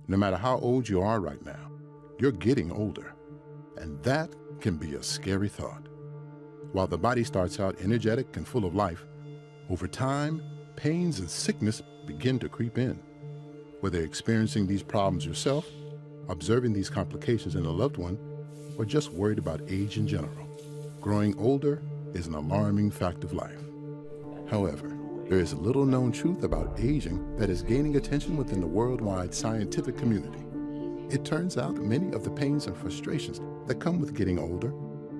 No matter how old you are right now, you're getting older. And that can be a scary thought. While the body starts out energetic and full of life, over time, pains and sickness begin to creep in. Whether experiencing these problems yourself, observing these complications in a loved one, or just worried about age in general, growing older is an alarming fact of life. However, there is little known truth about aging that is gaining attention within the worldwide scientific community. It turns out many of the pains and frustrations that come with getting older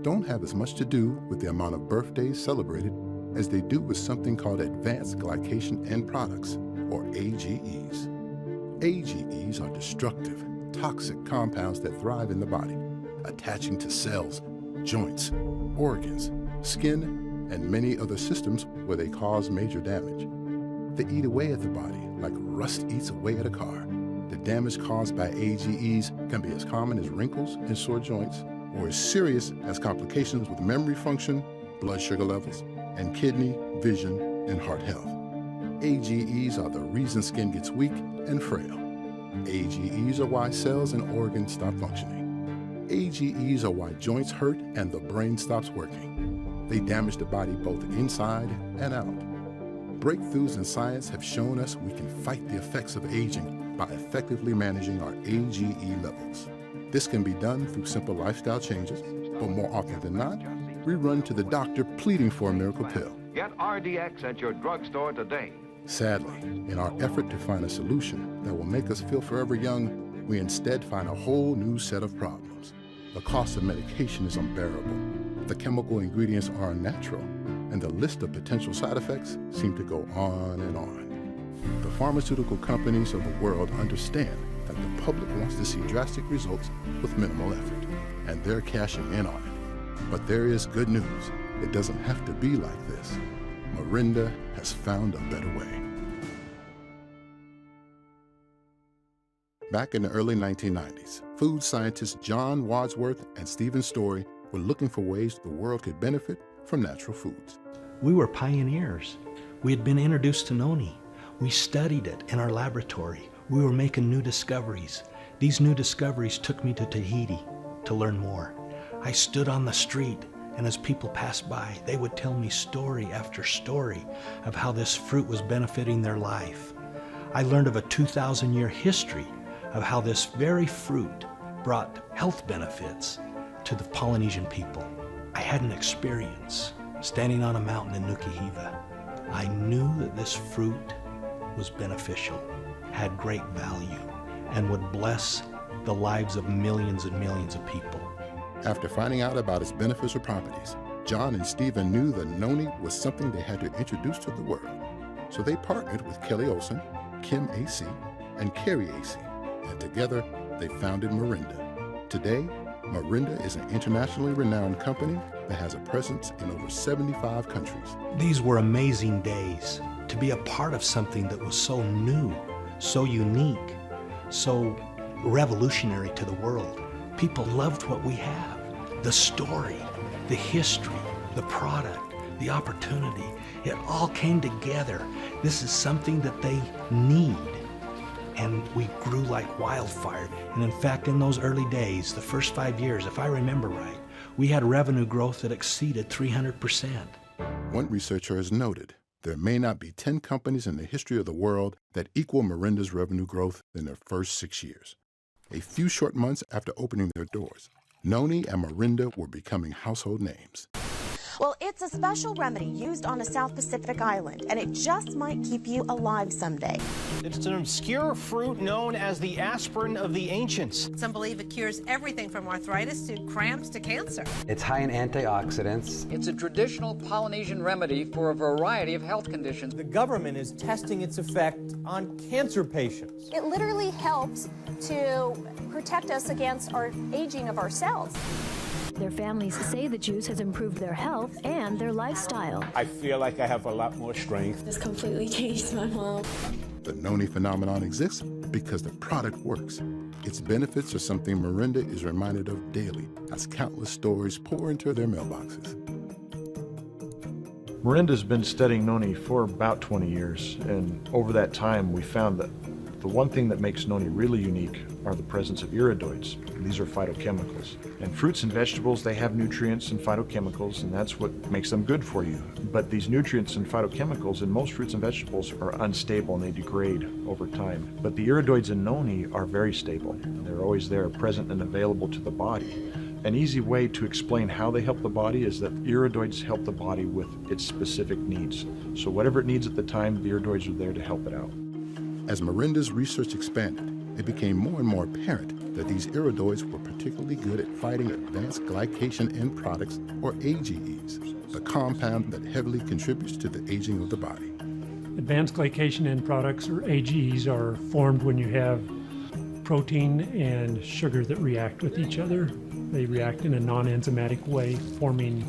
don't have as much to do with the amount of birthdays celebrated as they do with something called advanced glycation end products, or AGEs. AGEs are destructive, toxic compounds that thrive in the body, attaching to cells, joints, organs, skin, and many other systems where they cause major damage. They eat away at the body like rust eats away at a car. The damage caused by AGEs can be as common as wrinkles and sore joints, or as serious as complications with memory function, blood sugar levels, and kidney, vision, and heart health. AGEs are the reason skin gets weak and frail. AGEs are why cells and organs stop functioning. AGEs are why joints hurt and the brain stops working. They damage the body both inside and out. Breakthroughs in science have shown us we can fight the effects of aging by effectively managing our AGE levels. This can be done through simple lifestyle changes, but more often than not, we run to the doctor pleading for a miracle pill. Get RDX at your drugstore today. Sadly, in our effort to find a solution that will make us feel forever young, we instead find a whole new set of problems. The cost of medication is unbearable. The chemical ingredients are unnatural, and the list of potential side effects seem to go on and on. The pharmaceutical companies of the world understand that the public wants to see drastic results with minimal effort, and they're cashing in on it. But there is good news. It doesn't have to be like this. Morinda has found a better way. Back in the early 1990s, food scientists John Wadsworth and Stephen Story were looking for ways the world could benefit from natural foods. We were pioneers. We had been introduced to noni. We studied it in our laboratory. We were making new discoveries. These new discoveries took me to Tahiti to learn more. I stood on the street, and as people passed by, they would tell me story after story of how this fruit was benefiting their life. I learned of a 2,000-year history of how this very fruit brought health benefits to the Polynesian people. I had an experience standing on a mountain in Nukuhiva. I knew that this fruit was beneficial, had great value, and would bless the lives of millions and millions of people. After finding out about its beneficial properties, John and Stephen knew that noni was something they had to introduce to the world. So they partnered with Kelly Olson, Kim A.C., and Carrie A.C., and together they founded Morinda. Today, Morinda is an internationally renowned company that has a presence in over 75 countries. These were amazing days to be a part of something that was so new, so unique, so revolutionary to the world. People loved what we have. The story, the history, the product, the opportunity, it all came together. This is something that they need. And we grew like wildfire. And in fact, in those early days, the first 5 years, if I remember right, we had revenue growth that exceeded 300%. One researcher has noted there may not be 10 companies in the history of the world that equal Morinda's revenue growth in their first 6 years. A few short months after opening their doors, Noni and Morinda were becoming household names. Well, it's a special remedy used on a South Pacific island, and it just might keep you alive someday. It's an obscure fruit known as the aspirin of the ancients. Some believe it cures everything from arthritis to cramps to cancer. It's high in antioxidants. It's a traditional Polynesian remedy for a variety of health conditions. The government is testing its effect on cancer patients. It literally helps to protect us against our aging of our cells. Their families say the juice has improved their health and their lifestyle. I feel like I have a lot more strength. This completely changed my mom. The Noni phenomenon exists because the product works. Its benefits are something Morinda is reminded of daily as countless stories pour into their mailboxes. Morinda's been studying noni for about 20 years, and over that time we found that The one thing that makes noni really unique are the presence of iridoids. These are phytochemicals. And fruits and vegetables, they have nutrients and phytochemicals, and that's what makes them good for you. But these nutrients and phytochemicals in most fruits and vegetables are unstable and they degrade over time. But the iridoids in noni are very stable. They're always there, present and available to the body. An easy way to explain how they help the body is that iridoids help the body with its specific needs. So whatever it needs at the time, the iridoids are there to help it out. As Morinda's research expanded, it became more and more apparent that these iridoids were particularly good at fighting advanced glycation end products, or AGEs, the compound that heavily contributes to the aging of the body. Advanced glycation end products, or AGEs, are formed when you have protein and sugar that react with each other. They react in a non-enzymatic way, forming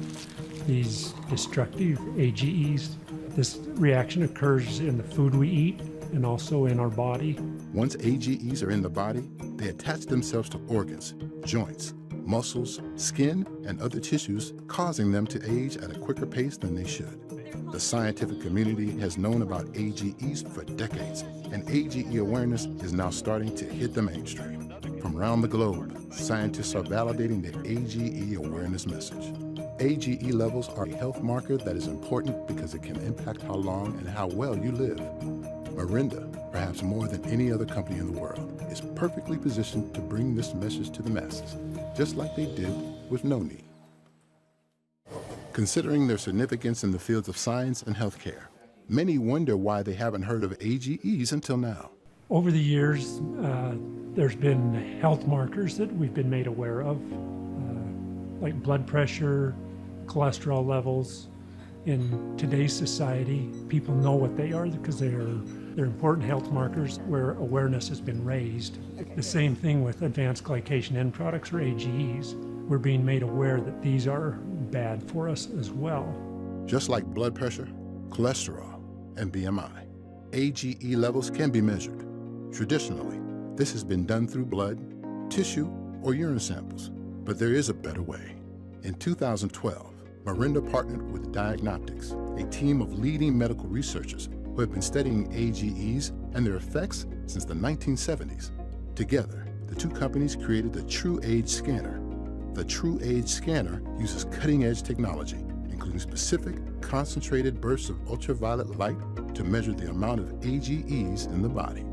these destructive AGEs. This reaction occurs in the food we eat and also in our body. Once AGEs are in the body, they attach themselves to organs, joints, muscles, skin, and other tissues, causing them to age at a quicker pace than they should. The scientific community has known about AGEs for decades, and AGE awareness is now starting to hit the mainstream. From around the globe, scientists are validating the AGE awareness message. AGE levels are a health marker that is important because it can impact how long and how well you live. Morinda, perhaps more than any other company in the world, is perfectly positioned to bring this message to the masses, just like they did with noni. Considering their significance in the fields of science and healthcare, many wonder why they haven't heard of AGEs until now. Over the years, there's been health markers that we've been made aware of, like blood pressure, cholesterol levels. In today's society, people know what they are because they're important health markers where awareness has been raised. The same thing with advanced glycation end products, or AGEs. We're being made aware that these are bad for us as well. Just like blood pressure, cholesterol, and BMI, AGE levels can be measured. Traditionally, this has been done through blood, tissue, or urine samples, but there is a better way. In 2012, Morinda partnered with Diagnostics, a team of leading medical researchers who have been studying AGEs and their effects since the 1970s. Together, the two companies created the True Age Scanner. The True Age Scanner uses cutting-edge technology, including specific, concentrated bursts of ultraviolet light to measure the amount of AGEs in the body.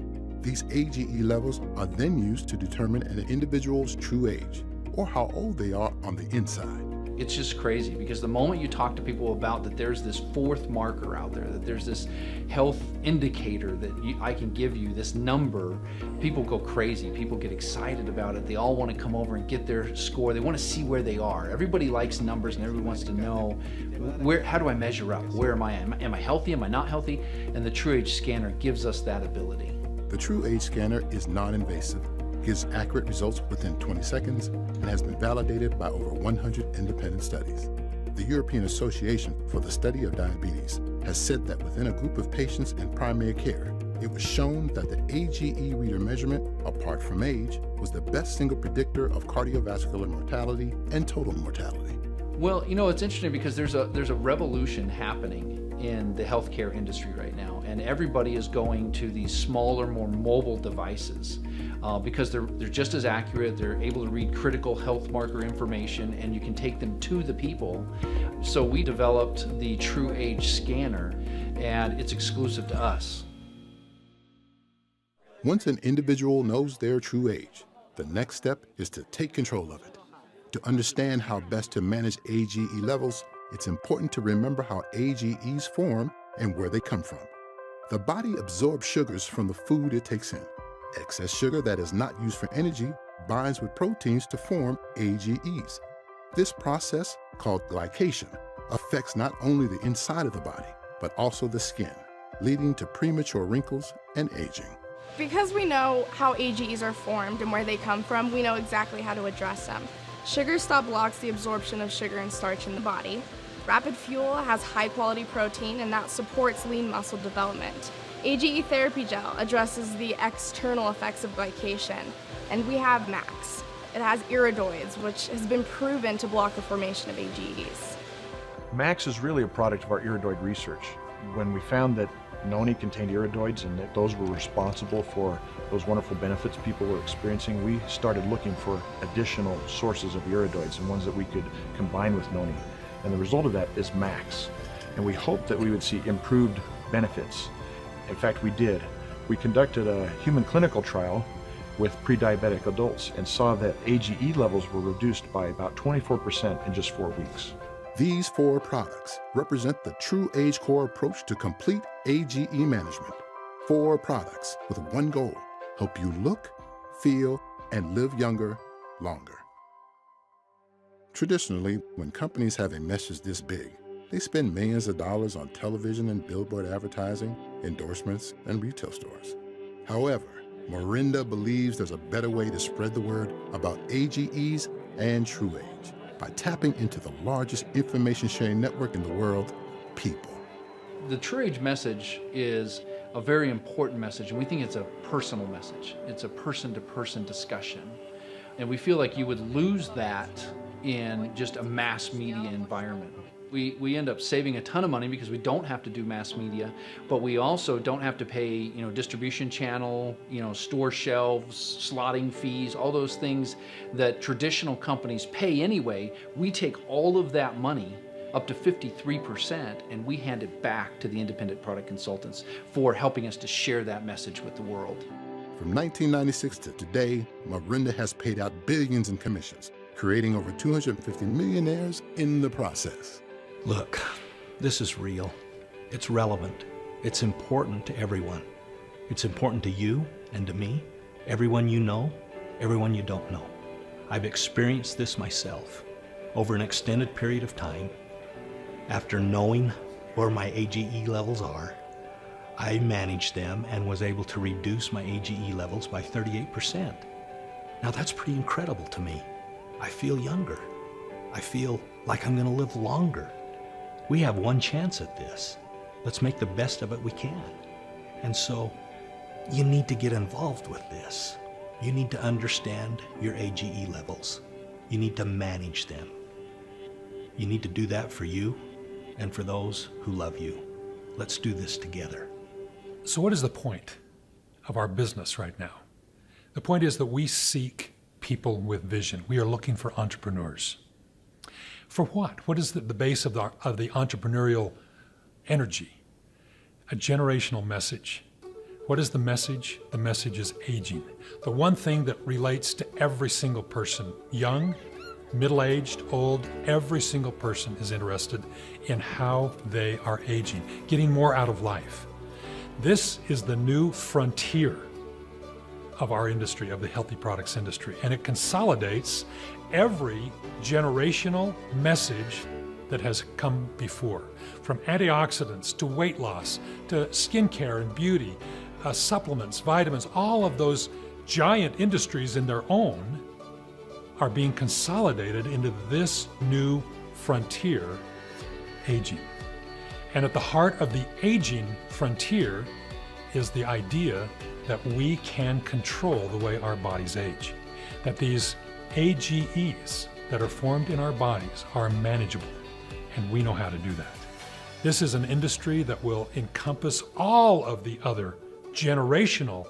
These AGE levels are then used to determine an individual's true age, or how old they are on the inside. It's just crazy because the moment you talk to people about that there's this fourth marker out there, that there's this health indicator that I can give you, this number, people go crazy. People get excited about it. They all want to come over and get their score. They want to see where they are. Everybody likes numbers and everybody wants to know how do I measure up? Where am I? Am I healthy? Am I not healthy? And the True Age Scanner gives us that ability. The True Age Scanner is non-invasive, gives accurate results within 20 seconds, and has been validated by over 100 independent studies. The European Association for the Study of Diabetes has said that within a group of patients in primary care, it was shown that the AGE reader measurement, apart from age, was the best single predictor of cardiovascular mortality and total mortality. Well, you know, it's interesting because there's a revolution happening in the healthcare industry right now, and everybody is going to these smaller, more mobile devices because they're just as accurate. They're able to read critical health marker information, and you can take them to the people. So we developed the True Age Scanner, and it's exclusive to us. Once an individual knows their true age, the next step is to take control of it. To understand how best to manage AGE levels, it's important to remember how AGEs form and where they come from. The body absorbs sugars from the food it takes in. Excess sugar that is not used for energy binds with proteins to form AGEs. This process, called glycation, affects not only the inside of the body, but also the skin, leading to premature wrinkles and aging. Because we know how AGEs are formed and where they come from, we know exactly how to address them. Sugar stop blocks the absorption of sugar and starch in the body. Rapid Fuel has high-quality protein, and that supports lean muscle development. AGE Therapy Gel addresses the external effects of glycation. And we have Max. It has iridoids, which has been proven to block the formation of AGEs. Max is really a product of our iridoid research. When we found that noni contained iridoids and that those were responsible for those wonderful benefits people were experiencing, we started looking for additional sources of iridoids and ones that we could combine with noni. And the result of that is Max. And we hoped that we would see improved benefits. In fact, we did. We conducted a human clinical trial with pre-diabetic adults and saw that AGE levels were reduced by about 24% in just 4 weeks. These 4 products represent the true AgeCore approach to complete AGE management. 4 products with one goal: help you look, feel, and live younger, longer. Traditionally, when companies have a message this big, they spend millions of dollars on television and billboard advertising, endorsements, and retail stores. However, Morinda believes there's a better way to spread the word about AGEs and True Age by tapping into the largest information sharing network in the world, people. The True Age message is a very important message, and we think it's a personal message. It's a person-to-person discussion. And we feel like you would lose that in just a mass media environment. We end up saving a ton of money because we don't have to do mass media, but we also don't have to pay, distribution channel, store shelves, slotting fees, all those things that traditional companies pay anyway. We take all of that money, up to 53%, and we hand it back to the independent product consultants for helping us to share that message with the world. From 1996 to today, Morinda has paid out billions in commissions, creating over 250 millionaires in the process. Look, this is real. It's relevant. It's important to everyone. It's important to you and to me, everyone you know, everyone you don't know. I've experienced this myself over an extended period of time. After knowing where my AGE levels are, I managed them and was able to reduce my AGE levels by 38%. Now that's pretty incredible to me. I feel younger. I feel like I'm going to live longer. We have one chance at this. Let's make the best of it we can. And so you need to get involved with this. You need to understand your AGE levels. You need to manage them. You need to do that for you and for those who love you. Let's do this together. So what is the point of our business right now? The point is that we seek people with vision. We are looking for entrepreneurs. For what? What is the base of the entrepreneurial energy? A generational message. What is the message? The message is aging. The one thing that relates to every single person, young, middle-aged, old, every single person is interested in how they are aging, getting more out of life. This is the new frontier of our industry, of the healthy products industry, and it consolidates every generational message that has come before, from antioxidants to weight loss to skincare and beauty, supplements, vitamins. All of those giant industries in their own are being consolidated into this new frontier, aging. And at the heart of the aging frontier is the idea that we can control the way our bodies age, that these AGEs that are formed in our bodies are manageable, and we know how to do that. This is an industry that will encompass all of the other generational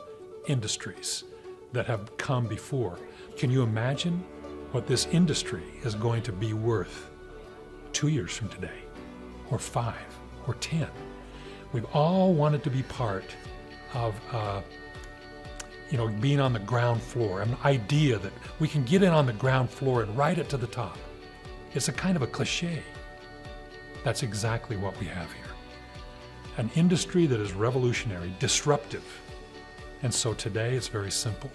industries that have come before. Can you imagine what this industry is going to be worth 2 years from today, or 5, or 10? We've all wanted to be part of being on the ground floor, an idea that we can get in on the ground floor and ride it to the top. It's a kind of a cliche. That's exactly what we have here. An industry that is revolutionary, disruptive. And so today it's very simple.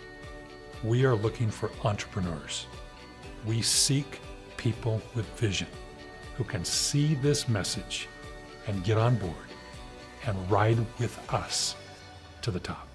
We are looking for entrepreneurs. We seek people with vision who can see this message and get on board and ride with us to the top.